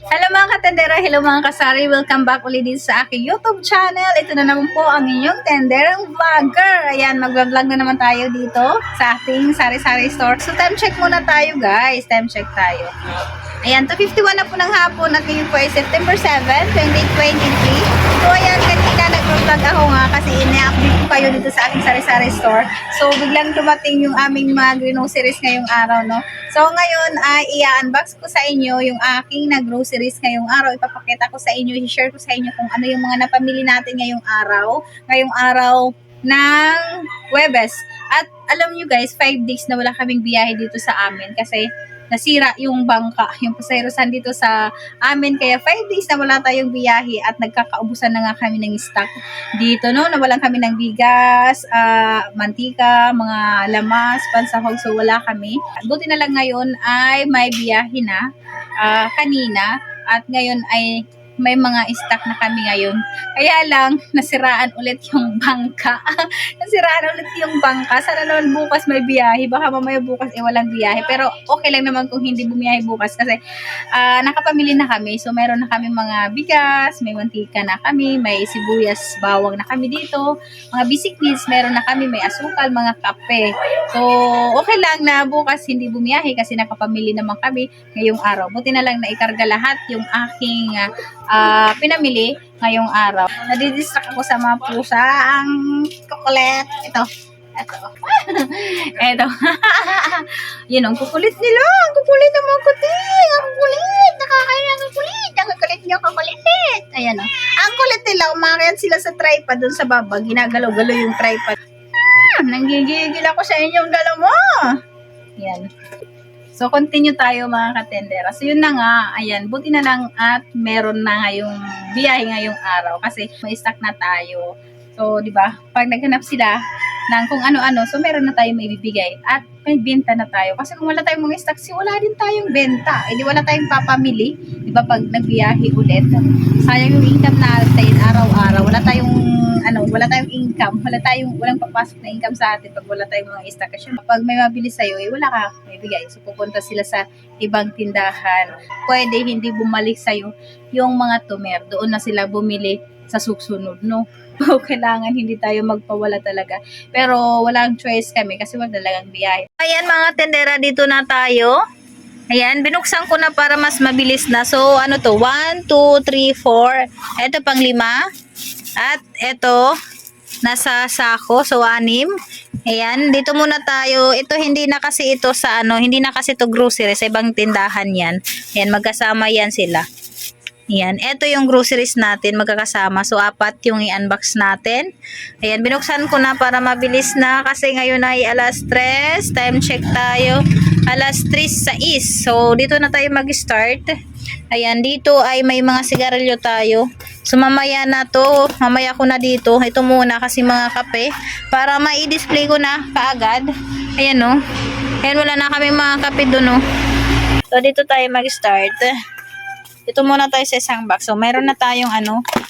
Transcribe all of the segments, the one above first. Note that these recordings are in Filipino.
Hello mga katendera, hello mga kasari, welcome back ulit din sa aking YouTube channel. Ito na naman po ang inyong tenderang vlogger. Ayan, mag-vlog na naman tayo dito sa ating sari-sari store. So time check muna tayo guys, time check tayo. Ayan, 2:51 na po ng hapon at ngayon po ay September 7, 2023. So ayan, kanina nag-vlog ako nga kasi ina-update ko kayo dito sa aking sari-sari store. So biglang dumating yung aming mga groceries ngayong araw, no? So ngayon ay i-unbox ko sa inyo yung aking na groceries ngayong araw. Ipapakita ko sa inyo, i-share ko sa inyo kung ano yung mga napamili natin ngayong araw ng Huwebes. At alam nyo guys, 5 days na wala kaming biyahe dito sa amin kasi nasira yung bangka, yung pasayrosan dito sa amin. Kaya 5 days na wala tayong biyahe at nagkakaubusan na nga kami ng stock dito, no? Nawalan kami ng bigas, mantika, mga lamas, pansahog, so wala kami. Buti na lang ngayon ay may biyahe na kanina at ngayon ay may mga stock na kami ngayon. Kaya lang, nasiraan ulit yung bangka. Nasiraan ulit yung bangka. Sana naman bukas may biyahe. Baka mamaya bukas walang biyahe. Pero okay lang naman kung hindi bumiyahe bukas kasi nakapamili na kami. So, meron na kami mga bigas, may mantika na kami, may sibuyas, bawang na kami dito. Mga basic needs, meron na kami, may asukal, mga kape. So, okay lang na bukas hindi bumiyahe kasi nakapamili naman kami ngayong araw. Buti na lang na ikarga lahat yung aking pinamili ngayong araw. Nadidistract ako sa mga pusa. Ang kukulit. Ito. Ito. Yun ang kukulit nila. Ang kukulit ng mga kuting. Ang kukulit. Nakakaya ang kukulit. Ang kukulit niya kukulit. Ayan o. Ang kulit nila. Umakyat sila sa tripod dun sa baba. Ginagalaw-galaw yung tripod. Nanggigigil ako sa inyong dalawa. Yan. So, continue tayo mga katendera. So, yun na nga. Ayan, buti na lang at meron na ngayong biyahe ngayong araw kasi may stock na tayo. So, di ba? Pag naghanap sila ng kung ano-ano, so meron na tayong maibibigay at may benta na tayo. Kasi kung wala tayong mga stock, wala din tayong benta. Eh, di wala tayong papamili. Di ba? Pag nagbiyahe ulit, sayang yung income natin araw-araw. Wala tayong income. Walang papasok na income sa atin pag wala tayong mga stock. Kasi pag may mabili sa'yo, wala ka may bigay. So, pupunta sila sa ibang tindahan. Pwede hindi bumalik sa'yo yung mga tumer. Doon na sila bumili sa susunod, no? So, kailangan hindi tayo magpawala talaga. Pero, walang choice kami kasi wala talagang biyahe. Ayan mga tendera, dito na tayo. Ayan, binuksan ko na para mas mabilis na. So, ano to? 1, 2, 3, 4. Ito pang 5. At ito, nasa sako. So, 6. Ayan, dito muna tayo. Ito, hindi na kasi ito grocery. Sa ibang tindahan yan. Ayan, magkasama yan sila. Ayan, ito yung groceries natin magkakasama. So, 4 yung i-unbox natin. Ayan, binuksan ko na para mabilis na kasi ngayon ay alas 3. Time check tayo. Alas 3:06. So, dito na tayo mag-start. Ayan, dito ay may mga sigarilyo tayo. So, mamaya na to. Mamaya ko na dito. Ito muna kasi mga kape. Para ma-display ko na kaagad. Ayan o. Ayan, wala na kami mga kape doon o. So, dito tayo mag-start. Ito muna tayo sa isang box. So, mayroon na tayong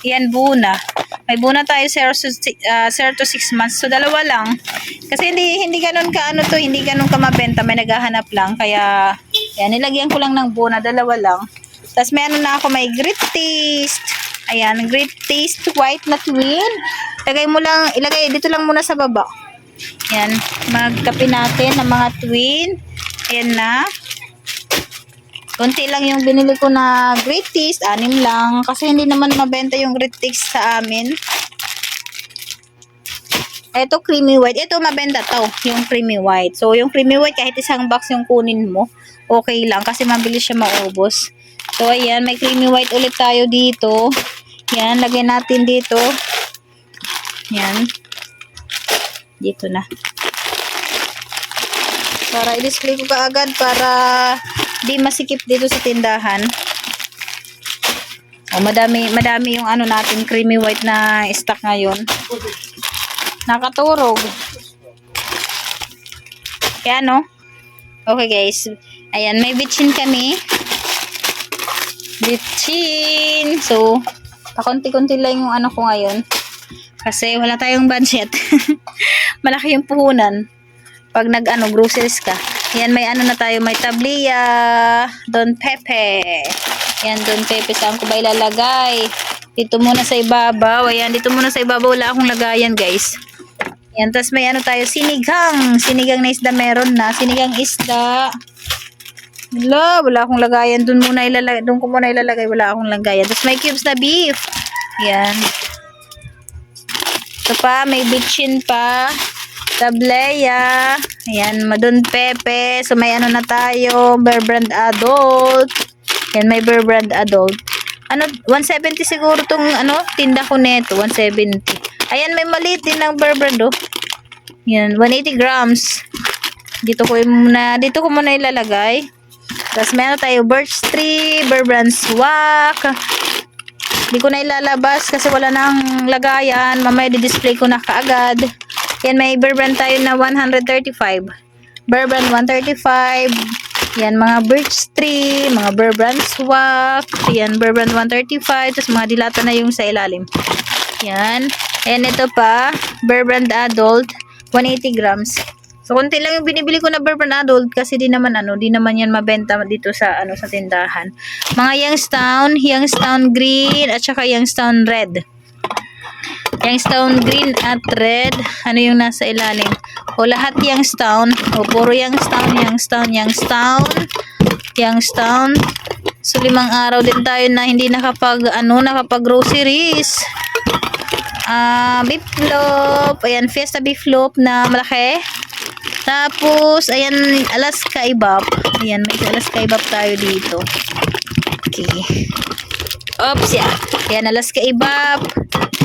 yan, buna. May buna tayo 0 to 6 months. So, dalawa lang. Kasi hindi ganun hindi ganun ka mabenta. May naghahanap lang. Kaya, yan, nilagyan ko lang ng buna. Dalawa lang. Tapos, may na ako, may Great Taste. Ayan, Great Taste White na twin. Ilagay dito lang muna sa baba. Yan, magkape natin ng mga twin. Ayan na. Kunti lang yung binili ko na Great Taste, 6 lang. Kasi hindi naman mabenta yung Great Taste sa amin. Ito, creamy white. Ito, mabenta to, yung creamy white. So, yung creamy white, kahit isang box yung kunin mo, okay lang. Kasi mabilis siya maubos. So, ayan, may creamy white ulit tayo dito. Yan, lagyan natin dito. Yan. Dito na. Para i-display ko kaagad para di masikip dito sa tindahan. Oh, madami yung natin creamy white na stock ngayon. Nakaturog. Kaya okay guys. Ayan, may bitchin kami. Bitchin. So, pakunti-kunti lang yung ko ngayon. Kasi wala tayong budget. Malaki yung puhunan. Pag groceries ka. Yan, may na tayo, may tabliya, don pepe. Yan, doon pepe. Saan ko ba ilalagay? Dito muna sa ibabaw. Ayan, dito muna sa ibabaw. Wala akong lagayan, guys. Yan, tas may ano tayo, sinigang. Sinigang na isda meron na. Sinigang isda. Wala akong lagayan. Doon ko muna ilalagay. Wala akong lagayan. Tas may cubes na beef. Yan. Ito pa, may bitchin pa. Tablea. Ayan, madon pepe. So, may ano na tayo. Bear Brand Adult. Yan, may Bear Brand Adult. Ano, 170 siguro tong ano, tinda ko neto. 170. Ayan, may maliit din ng Bear Brand, oh. Yan, 180 grams. Dito ko muna ilalagay. Tapos may ano tayo, Birch Tree, Bear Brand Swak. Hindi ko na ilalabas kasi wala nang lagayan. Mamaya di-display ko na kaagad. Yan, may Bear Brand tayo na 135. Bear Brand 135. Yan, mga Birch Tree, mga Bear Brand Swak. Yan, Bear Brand 135. Tapos mga dilata na yung sa ilalim. Yan. Ayan, ito pa, Bear Brand Adult, 180 grams. So, konti lang yung binibili ko na Bear Brand Adult kasi di naman yan mabenta dito sa sa tindahan. Mga Youngstown Green at saka Youngstown Red. Youngstown Green at Red, ano yung nasa ilalim? O lahat Youngstown, o puro Youngstown. So 5 araw din tayo na hindi nakapag groceries. Beef loaf, ayan, Fiesta beef loaf na malaki. Tapos, ayan, Alaska Ibap. Ayan, may Alaska Ibap tayo dito. Okay. Oops, yeah. Ayan, Alaska Ibap.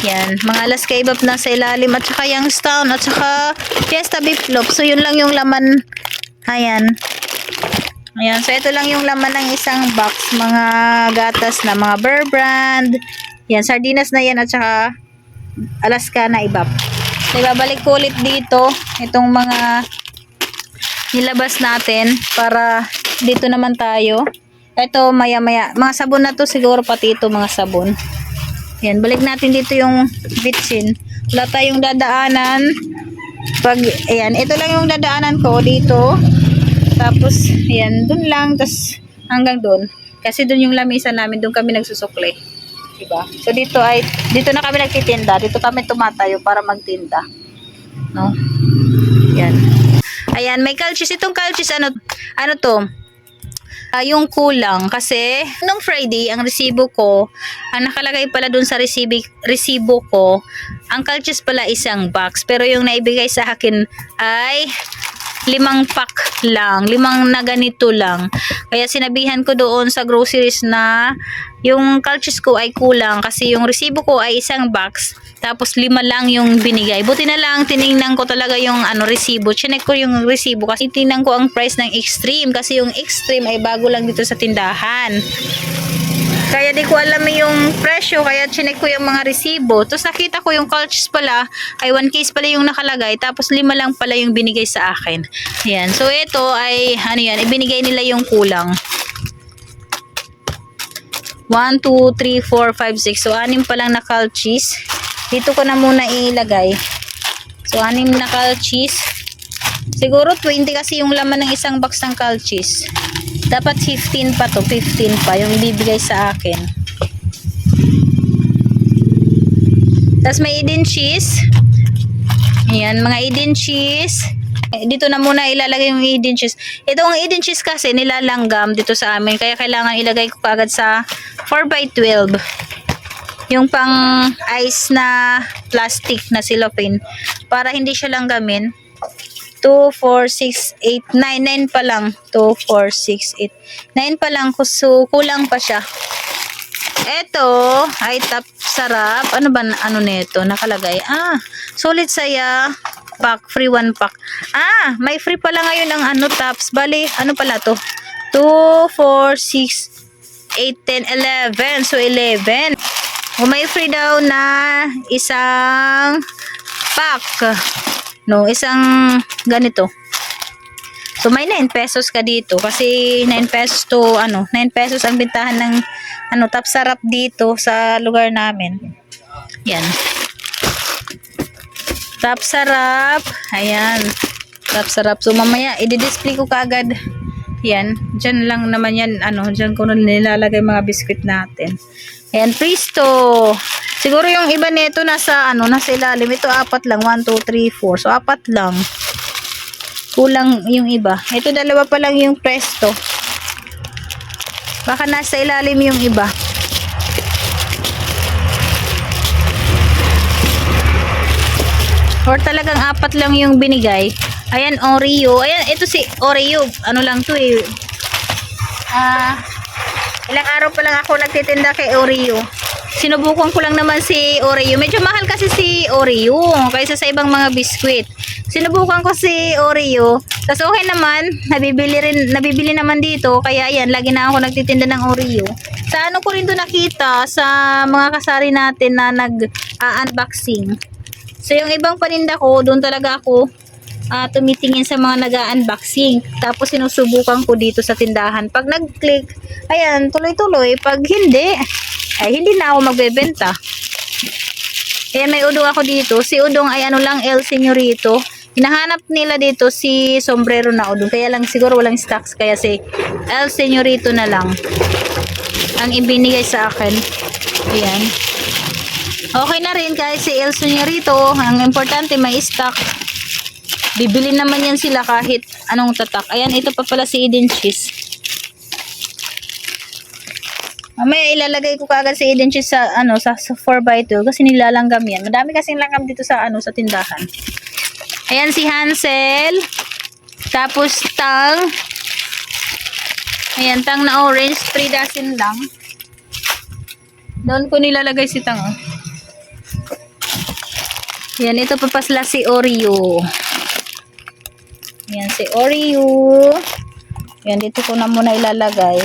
Yan, mga Alaska Ibap na sa ilalim at saka Youngstown at saka Fiesta beef loaf. So, yun lang yung laman. Ayan. Ayan, so ito lang yung laman ng isang box. Mga gatas na mga Bear Brand. Yan, sardinas na yan at saka Alaska na Ibap. So, ibabalik ko ulit dito itong mga nilabas natin para dito naman tayo. Ito, maya-maya. Mga sabon na to siguro pati ito mga sabon. Yan, balik natin dito yung bitchin. Wala tayong dadaanan. Ayan, ito lang yung dadaanan ko dito. Tapos, ayan, dun lang. Tapos, hanggang dun. Kasi dun yung lamisa namin. Dun kami nagsusukli. Diba? So, dito na kami nagtitinda. Dito kami tumatayo para magtinda. No? Yan. Ayan, may calchis. Itong calchis, ano to? Yung kulang kasi nung Friday ang resibo ko, ang nakalagay pala dun sa resibo ko, ang calchis pala isang box, pero yung naibigay sa akin ay 5 pack lang, 5 na ganito lang. Kaya sinabihan ko doon sa groceries na yung calchis ko ay kulang kasi yung resibo ko ay isang box, tapos 5 lang yung binigay. Buti na lang tiningnan ko talaga yung resibo. Chinek ko yung resibo kasi tiningnan ko ang price ng Extreme kasi yung Extreme ay bago lang dito sa tindahan. Kaya di ko alam yung presyo, kaya chinek ko yung mga resibo. Tapos nakita ko yung calchis pala ay 1 case pala yung nakalagay, tapos 5 lang pala yung binigay sa akin. Ayan. So ito ay ibinigay nila yung kulang. 1, 2, 3, 4, 5, 6. So 6 pa lang na calchis. Dito ko na muna ilagay. So 6 na calchis. Siguro 20 kasi yung laman ng isang box ng calchis. Dapat 15 pa to. 15 pa yung ibibigay sa akin. Tapos may Eden cheese. Ayan, mga Eden cheese. Dito na muna ilalagay yung Eden cheese. Ito ang Eden cheese kasi nilalanggam dito sa amin. Kaya kailangan ilagay ko kagad sa 4x12. Yung pang ice na plastic na cellophane. Para hindi siya langgamin. 2, 4, 6, 8, 9 pa lang. 2, 4, 6, 8. 9 pa lang. So, kulang pa siya. Ito ay top sarap. Ano ba nito? Nakalagay. Solid saya. Pack. Free 1 pack. May free pala ngayon ng tops. Bali, ano pala to? 2, 4, 6, 8, 10, 11. So, 11. May free daw na isang pack. No, isang ganito. So, may 9 pesos ka dito. Kasi 9 pesos to, 9 pesos ang bintahan ng, top sarap dito sa lugar namin. Yan. Top sarap. Ayan. Top sarap. So, mamaya, i-display ko kaagad Yan, dyan lang naman yan, dyan ko na nilalagay mga biskwit natin. Ayan, Presto. Siguro yung iba nito nasa, nasa ilalim. Ito, 4 lang. 1, 2, 3, 4. So, 4 lang. Kulang yung iba. Ito, 2 pa lang yung Presto. Baka nasa ilalim yung iba. Or talagang 4 lang yung binigay. Ayan, Oreo. Ayan, ito si Oreo. Ano lang to eh. Ilang araw pa lang ako nagtitinda kay Oreo. Sinubukan ko lang naman si Oreo. Medyo mahal kasi si Oreo kaysa sa ibang mga biskwit. Sinubukan ko si Oreo. Tapos okay naman. Nabibili naman dito. Kaya ayan, lagi na ako nagtitinda ng Oreo. Sa ko rin to nakita sa mga kasari natin na nag-unboxing. So yung ibang paninda ko, doon talaga ako tumitingin sa mga nag-unboxing. Tapos sinusubukan ko dito sa tindahan. Pag nag-click, ayan, tuloy-tuloy. Pag hindi, ay hindi na ako magbebenta. Ayan, may udong ako dito. Si udong ay lang, El Señorito. Hinahanap nila dito si sombrero na udong. Kaya lang siguro walang stocks. Kaya si El Señorito na lang ang ibinigay sa akin. Ayan. Okay na rin kahit si El Señorito. Ang importante may stock. Bibili naman yan sila kahit anong tatak. Ayan, ito pa pala si Eden Cheese. Mamaya ilalagay ko kagad si Eden Cheese sa, sa 4x2 kasi nilalanggam yan. Madami kasing langgam dito sa, sa tindahan. Ayan si Hansel. Tapos tang. Ayan, tang na orange. 3 dozen lang. Doon ko nilalagay si tang. Ayan, ito pa pala si Oreo. Ayan, si Oreo. Ayan, dito ko na muna ilalagay.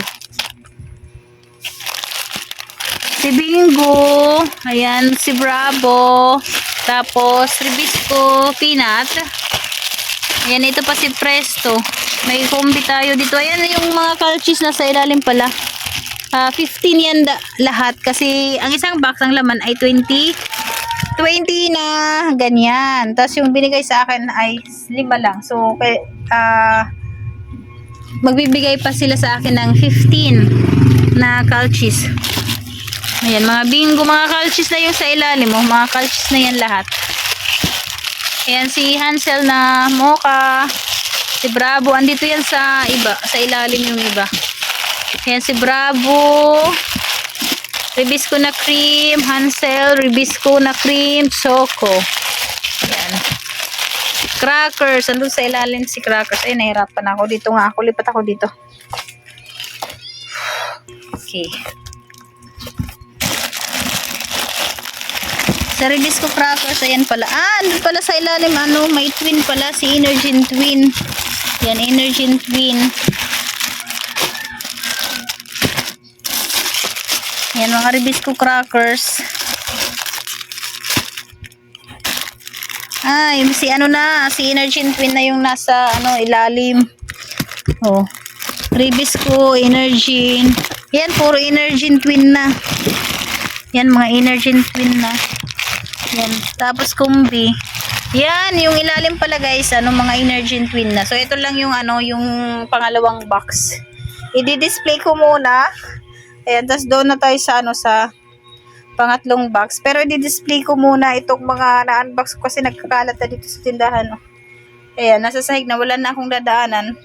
Si Bingo. Ayan, si Bravo. Tapos, Ribisco Peanut. Ayan, ito pa si Presto. May kombi tayo dito. Ayan, yung mga calchis na sa ilalim pala. 15 yan lahat. Kasi, ang isang box, ang laman ay 20 na ganyan. Tapos yung binigay sa akin ay 5 lang. So, magbibigay pa sila sa akin ng 15 na calchis. Ayan, mga Bingo, mga calchis na yung sa ilalim mo. Mga calchis na yan lahat. Ayan, si Hansel na mocha. Si Bravo, andito yan sa iba. Sa ilalim yung iba. Ayan, si Bravo. Ribisco na cream, Hansel, Ribisco na cream, Choco. Ayan. Crackers, andun sa ilalim si Crackers. Ay, nahirapan ako. Dito nga ako, lipat ako dito. Okay. Sa Ribisco Crackers, ayan pala. Andun pala sa ilalim, may twin pala, si Energin Twin. Yan, Energin Twin. Yan, mga Ribisco Crackers. Si si Energin Twin na yung nasa, ilalim. Oh. Ribisco, Energin. Yan, puro Energin Twin na. Yan, mga Energin Twin na. Yan. Tapos, kumbi. Yan, yung ilalim pala guys, mga Energin Twin na. So, ito lang yung, yung pangalawang box. I-display ko muna. Ayan, tas doon na tayo sa, sa pangatlong box. Pero i-display ko muna itong mga na-unbox ko kasi nagkakalat na dito sa tindahan. Ayan, nasa sahig na, wala na akong dadaanan.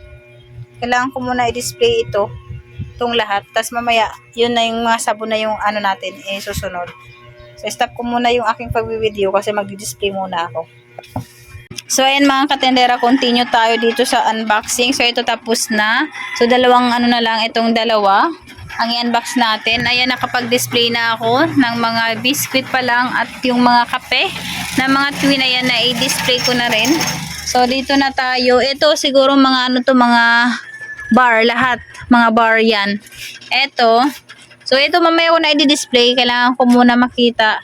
Kailangan ko muna i-display ito. Itong lahat. Tas mamaya, yun na yung mga sabon na yung natin, susunod. So, stop ko muna yung aking pag-video kasi mag-display muna ako. So, ayan mga katendera, continue tayo dito sa unboxing. So, ito tapos na. So, dalawang na lang, itong dalawa. Ang i-unbox natin. Ayan, nakapag-display na ako ng mga biscuit pa lang at yung mga kape na mga twin. Ayan, na i-display ko na rin. So, dito na tayo. Ito, siguro mga mga bar, lahat. Mga bar yan. Ito. So, ito mamaya ko na i-display. Kailangan ko muna makita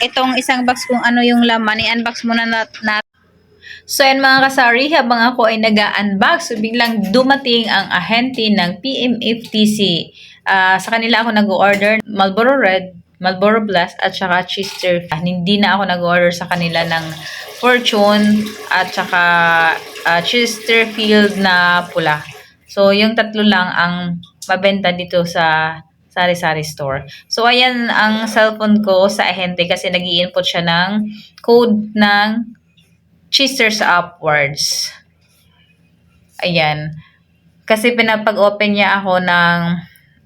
itong isang box kung ano yung laman. I-unbox muna natin. So, yan mga kasari, habang ako ay nag-unbox, so biglang dumating ang ahente ng PMFTC. Sa kanila ako nag-order Marlboro Red, Marlboro Blast, at saka Chester. Hindi na ako nag-order sa kanila ng Fortune at saka Chesterfield na pula. So, yung tatlo lang ang mabenta dito sa sari-sari store. So, ayan ang cellphone ko sa ahente kasi nag-i-input siya ng code ng Cheezers Upwards. Ayan. Kasi pinapag-open niya ako ng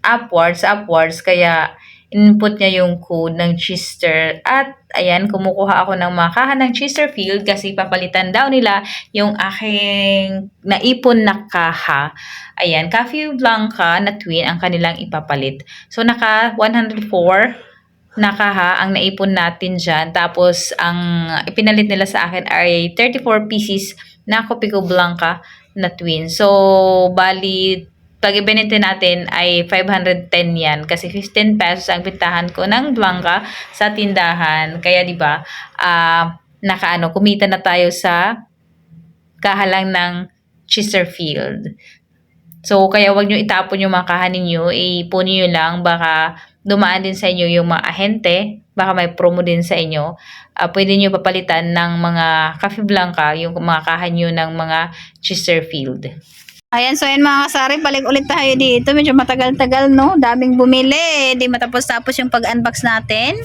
upwards, kaya input niya yung code ng Chester. At ayan, kumukuha ako ng mga kaha ng Chesterfield kasi papalitan daw nila yung aking naipon na kaha. Ayan, Coffee Blanca na twin ang kanilang ipapalit. So, naka 104 na kaha ang naipon natin dyan. Tapos, ang ipinalit nila sa akin ay 34 pieces na Copico Blanca na twin. So, bali, pag ibinenta natin ay 510 yan kasi 15 pesos ang bintahan ko ng Blanca sa tindahan. Kaya 'di ba? Kumita na tayo sa kahalang ng Chesterfield. So, kaya wag nyo itapon yung mga kahanin nyo, ipunin nyo lang, baka dumaan din sa inyo yung mga ahente, baka may promo din sa inyo. Pwede nyo papalitan ng mga Coffee Blanca, yung mga kahan nyo ng mga Chesterfield. Ayan, so yun mga kasari, balik ulit tayo dito. Medyo matagal-tagal, no? Daming bumili. Di matapos-tapos yung pag-unbox natin.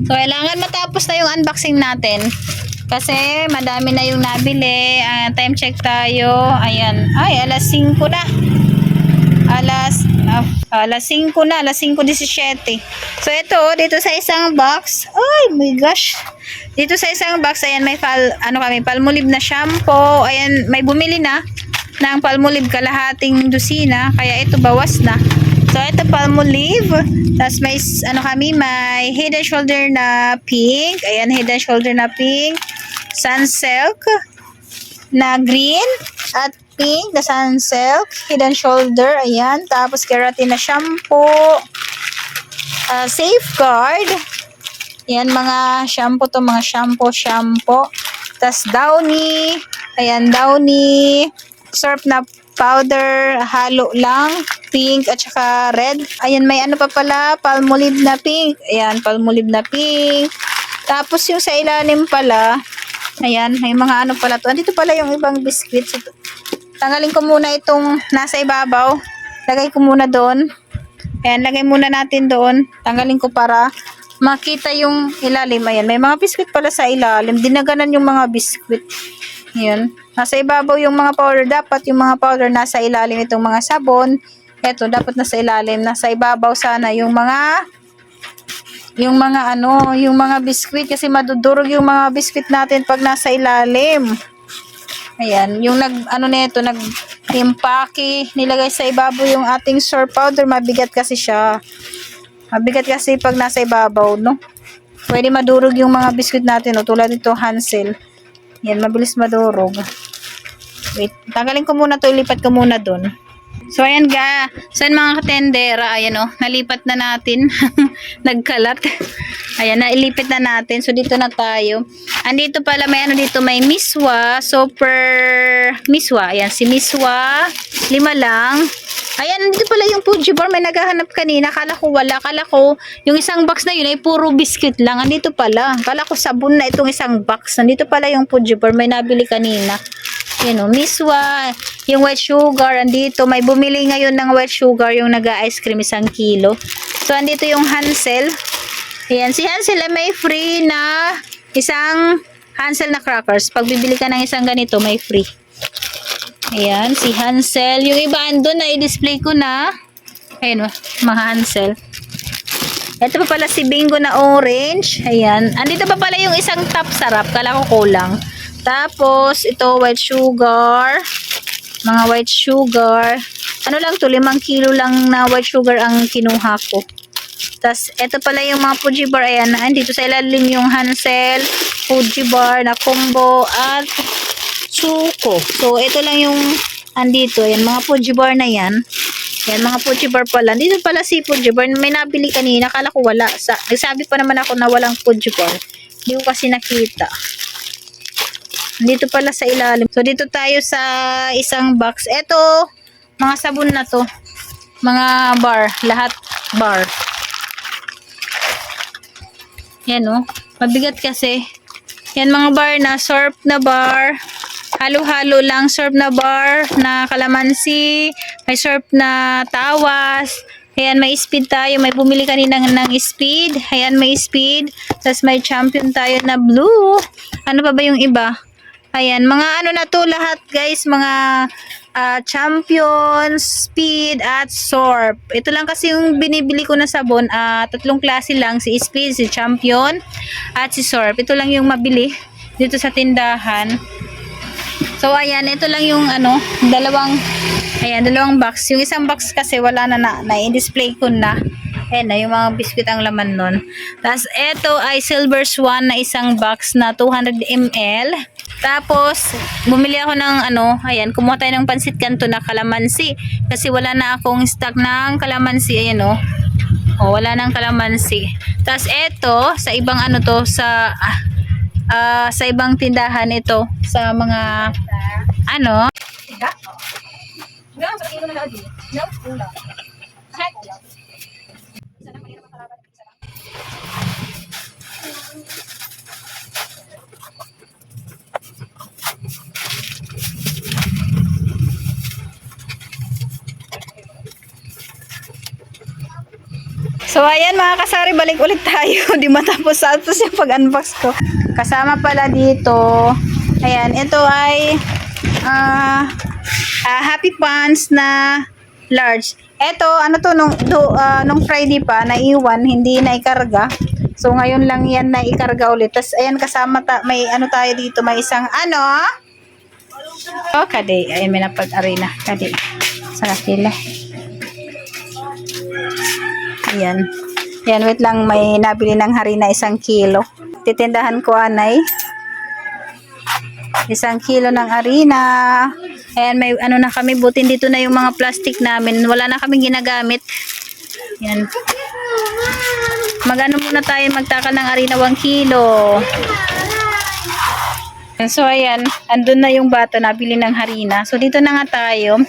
So, kailangan matapos na yung unboxing natin. Kasi madami na yung nabili. Time check tayo. Ayan. Ay, alas 5 na. Alas 5 na. Alas 5:17. So, ito, dito sa isang box. Ay, my gosh. Dito sa isang box, ayan, may Palmolive na shampoo. Ayan, may bumili na ng Palmolive kalahating dosina, kaya ito bawas na. So ito Palmolive, tapos may may Head and Shoulder na pink, ayan, Head and Shoulder na pink, Sunsilk na green at pink na Sunsilk, Head and Shoulder, ayan, tapos keratin na shampoo, Safeguard, ayan, mga shampoo to, mga shampoo, tapos Downy, ayan, Downy surf na powder, halo lang, pink at saka red. Ayan, may ano pa pala, Palmolive na pink. Ayan, Palmolive na pink. Tapos yung sa ilalim pala, ayan, may mga ano pala to. Andito pala yung ibang biscuits. Tanggalin ko muna itong nasa ibabaw. Lagay ko muna doon. Ayan, lagay muna natin doon. Tanggalin ko para makita yung ilalim. Ayan, may mga biscuit pala sa ilalim. Dinaganan yung mga biscuit. Ayan. Nasa ibabaw yung mga powder. Dapat yung mga powder nasa ilalim itong mga sabon. Ito, dapat nasa ilalim. Nasa ibabaw sana yung mga biskuit kasi madudurog yung mga biskuit natin pag nasa ilalim. Ayan, yung nag-impake, nilagay sa ibabaw yung ating surf powder, mabigat kasi siya. Mabigat kasi pag nasa ibabaw, no? Pwede madurog yung mga biskuit natin, no? Tulad nito, Hansel. Yan, mabilis madurog. Wait, tanggalin ko muna to, ilipat ko muna dun. So, ayan So, ayan mga katendera, ayan nalipat na natin. Nagkalat. Ayan, nailipit na natin. So, dito na tayo. Andito pala, may Miswa, Miswa. Ayan, si Miswa. 5 lang. Ayan, dito pala yung Fuji bar. May naghahanap kanina. Kala ko wala. Kala ko yung isang box na yun ay puro biscuit lang. Andito pala. Kala ko sabon na itong isang box. Andito pala yung Fuji bar. May nabili kanina. Yan Miswa. Yung white sugar. Andito. May bumili ngayon ng white sugar. Yung nag-ice cream 1 kilo. So, andito yung Hansel. Ayan. Si Hansel ay may free na isang Hansel na crackers. Pag bibili ka ng isang ganito, may free. Ayan, si Hansel. Yung iba andun na i-display ko na. Ayan, mga Hansel. Ito pa pala si Bingo na orange. Ayan. Andito pa pala yung isang top sarap. Kala ko kulang. Tapos, ito white sugar. Mga white sugar. Ano lang to, 5 kilo lang na white sugar ang kinuha ko. Tapos, ito pala yung mga Fuji bar. Ayan, andito sa ilalim yung Hansel, Fuji bar na combo at suko. So, ito lang yung andito. Ayan, mga Fuji bar na yan. Ayan, mga Fuji bar pala. Dito pala si Fuji bar. May nabili kanina. Kala ko wala. Nagsabi pa naman ako na walang Fuji bar. Hindi ko kasi nakita. Dito pala sa ilalim. So, dito tayo sa isang box. Ito, mga sabon na to. Mga bar. Lahat bar. Yan, Mabigat kasi. Yan, mga bar na. Surf na bar. halo-halo lang, serve na bar na kalamansi, may serve na tawas. Ayan, may speed tayo. May bumili kanina ng speed. Ayan, may speed. Tapos may champion tayo na blue. Ano pa ba yung iba? Ayan, mga ano na to lahat guys. Mga champion, speed, at sorb. Ito lang kasi yung binibili ko na sabon. Tatlong klase lang. Si speed, si champion, at si sorb. Ito lang yung mabili dito sa tindahan. So, ayan, ito lang yung ano, dalawang box. Yung isang box kasi wala na i-display ko na. Ayan na, yung mga biscuit ang laman nun. Tapos, ito ay Silver Swan na isang box na 200 ml. Tapos, bumili ako ng ano, ayan, kumuha tayo ng pansit kanto na kalamansi. Kasi wala na akong stock ng kalamansi. Ayan o. Oh, wala nang kalamansi. Tapos, ito, sa ibang ano to, sa ibang tindahan ito, sa mga ano. So ayan mga kasari, balik ulit tayo. Di matapos yung pag-unbox ko. Kasama pala dito, ayan, ito ay Happy Pants na large. Ito, ano to, nung Friday pa, naiwan, hindi na ikarga. So ngayon lang yan na ikarga ulit. Tapos ayan, kasama may ano tayo dito, may isang ano, oh, kadi, ayan, may napag-arena, kadi, sa kakila. Ayan. Ayan, wait lang, may nabili ng harina 1 kilo. Titindahan ko anay. 1 kilo ng harina. Ayan, may ano na kami, butin dito na yung mga plastic namin. Wala na kaming ginagamit. Ayan. Magano muna tayo, magtaka ng harina 1 kilo. So, ayan, andun na yung bata, nabili ng harina. So, dito na nga tayo.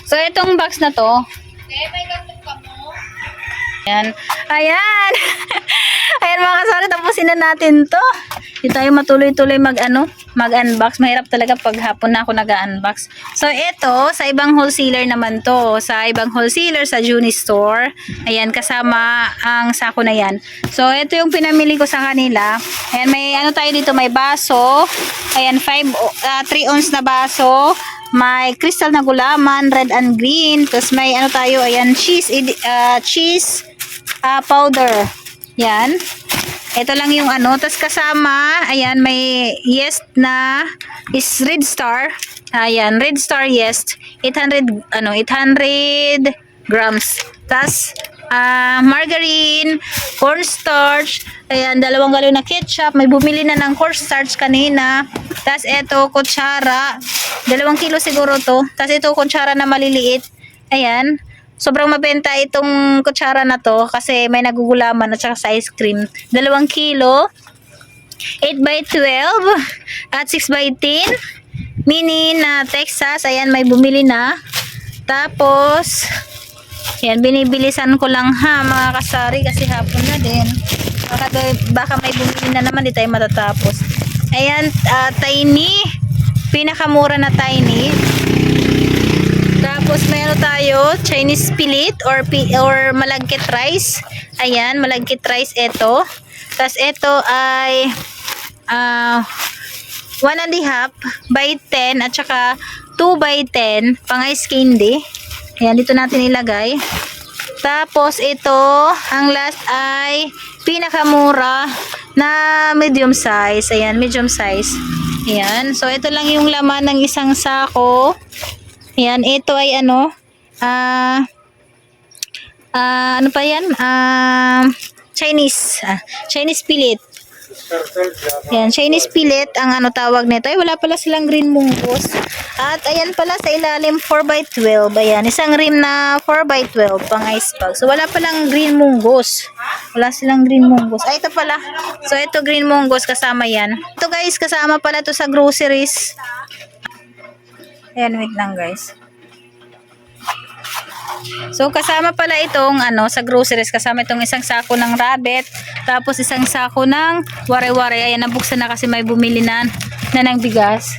So, itong box na to, ayan. Ayan. Ayan mga kasari, tapusin na natin to. Hindi tayo matuloy-tuloy mag-unbox. Mahirap talaga pag hapon na ako nag-unbox. So ito, sa ibang wholesaler naman to. Sa ibang wholesaler, sa Juni Store. Ayan, kasama ang sako na yan. So ito yung pinamili ko sa kanila. Ayan, may ano tayo dito, may baso. Ayan, 3 ounce na baso. May crystal na gulaman, red and green. Tapos may ano tayo, ayan, cheese powder. Yan. Ito lang yung ano. Tapos kasama, ayan, may Yes na is Red Star. Ayan, Red Star Yes. 800 grams. Tapos, margarine, cornstarch, ayan, 2 galon na ketchup. May bumili na ng cornstarch kanina. Tapos, ito, kutsara. 2 kilo siguro to. Tapos, ito, kutsara na maliliit. Ayan. Sobrang mabenta itong kutsara na to kasi may nagugulaman at saka sa ice cream. 2 kilo, 8x12 at 6x10. Mini na Texas. Ayan, may bumili na. Tapos, ayan, binibilisan ko lang ha mga kasari kasi hapon na din. Baka may bumili na naman, di tayo matatapos. Ayan, tiny. Pinakamura na tiny. Tapos meron tayo Chinese spillet or malagkit rice. Ayan, malagkit rice ito. Tapos ito ay 1.5 by 10 at saka 2 by 10 pang ice candy. Ayan, dito natin ilagay. Tapos ito, ang last ay pinakamura na medium size. Ayan, medium size. Ayan, so ito lang yung laman ng isang sako. Ayan, ito ay ano, ano pa yan? Chinese fillet. Ayan, Chinese fillet ang ano tawag nito. Ay, wala pala silang green munggos. At ayan pala sa ilalim 4x12. Ayan, isang rim na 4x12 pang ice bag. So wala palang green munggos. Wala silang green munggos. Ay, ito pala. So ito green munggos kasama yan. Ito guys, kasama pala to sa groceries. Ayan, wait lang guys. So, kasama pala itong ano, sa groceries, kasama itong isang sako ng rabbit, tapos isang sako ng ware-ware. Ayan, nabuksan na kasi may bumili na ng bigas.